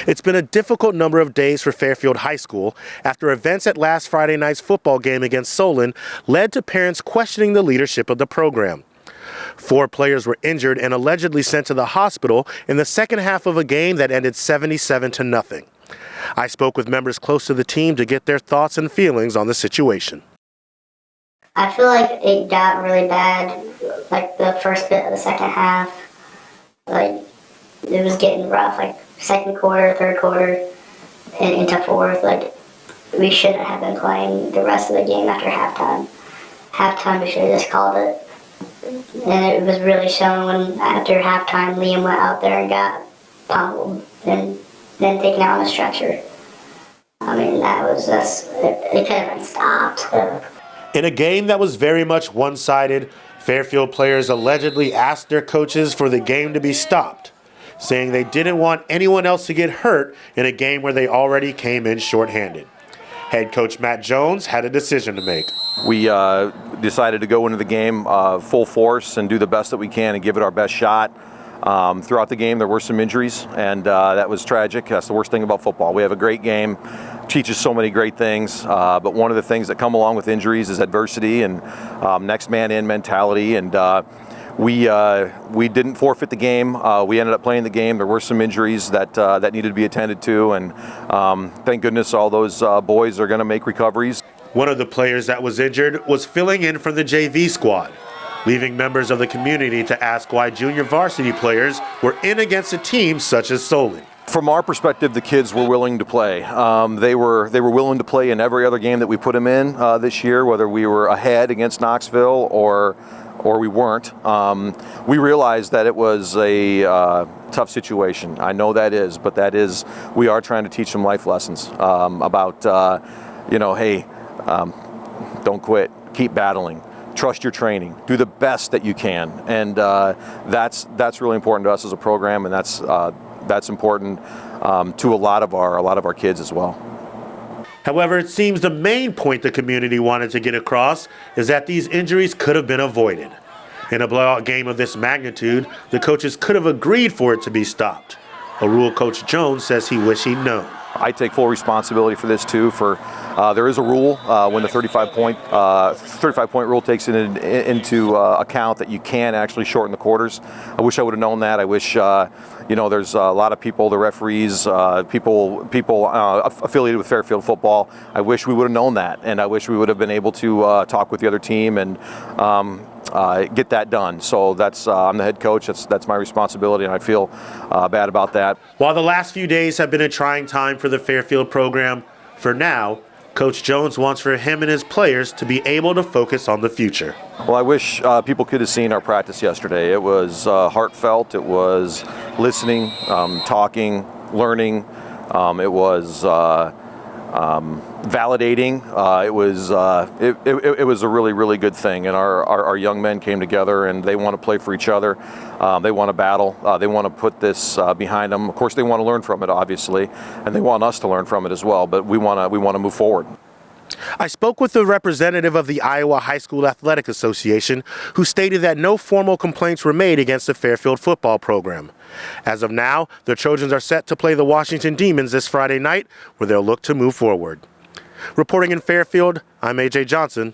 It's been a difficult number of days for Fairfield High School after events at last Friday night's football game against Solon led to parents questioning the leadership of the program. 4 players were injured and allegedly sent to the hospital in the second half of a game that ended 77-0. I spoke with members close to the team to get their thoughts and feelings on the situation. I feel like it got really bad, like the first bit of the second half. Like, it was getting rough, like second quarter, third quarter, and into fourth. Like, we shouldn't have been playing the rest of the game after halftime. Halftime, we should have just called it. And it was really shown when after halftime, Liam went out there and got pummeled and then taken out on a stretcher. I mean, that was just, it could have been stopped. In a game that was very much one-sided, Fairfield players allegedly asked their coaches for the game to be stopped, saying they didn't want anyone else to get hurt in a game where they already came in shorthanded. Head coach Matt Jones had a decision to make. We decided to go into the game full force and do the best that we can and give it our best shot. Throughout the game, there were some injuries, and that was tragic. That's the worst thing about football. We have a great game, teaches so many great things, but one of the things that come along with injuries is adversity and next man in mentality. And we didn't forfeit the game. We ended up playing the game. There were some injuries that needed to be attended to, and thank goodness all those boys are going to make recoveries. One of the players that was injured was filling in for the JV squad, leaving members of the community to ask why junior varsity players were in against a team such as Solon. From our perspective, the kids were willing to play. They were willing to play in every other game that we put them in this year, whether we were ahead against Knoxville or we weren't. We realized that it was a tough situation. I know that is, but we are trying to teach them life lessons about, hey, don't quit, keep battling. Trust your training. Do the best that you can, and that's really important to us as a program, and that's important to a lot of our kids as well. However, it seems the main point the community wanted to get across is that these injuries could have been avoided. In a blowout game of this magnitude, the coaches could have agreed for it to be stopped. A rule Coach Jones says he wished he'd known. I take full responsibility for this too. There is a rule when the 35-point rule takes into account that you can actually shorten the quarters. I wish I would have known that. I wish there's a lot of people, the referees, people affiliated with Fairfield Football. I wish we would have known that, and I wish we would have been able to talk with the other team and get that done. So I'm the head coach. That's my responsibility, and I feel bad about that. While the last few days have been a trying time for the Fairfield program, for now, Coach Jones wants for him and his players to be able to focus on the future. Well, I wish people could have seen our practice yesterday. It was heartfelt. It was listening, talking, learning. It was validating. It was a really, really good thing. And our young men came together, and they want to play for each other. They want to battle. They want to put this behind them. Of course, they want to learn from it, obviously, and they want us to learn from it as well. But we want to move forward. I spoke with the representative of the Iowa High School Athletic Association, who stated that no formal complaints were made against the Fairfield football program. As of now, the Trojans are set to play the Washington Demons this Friday night, where they'll look to move forward. Reporting in Fairfield, I'm A.J. Johnson,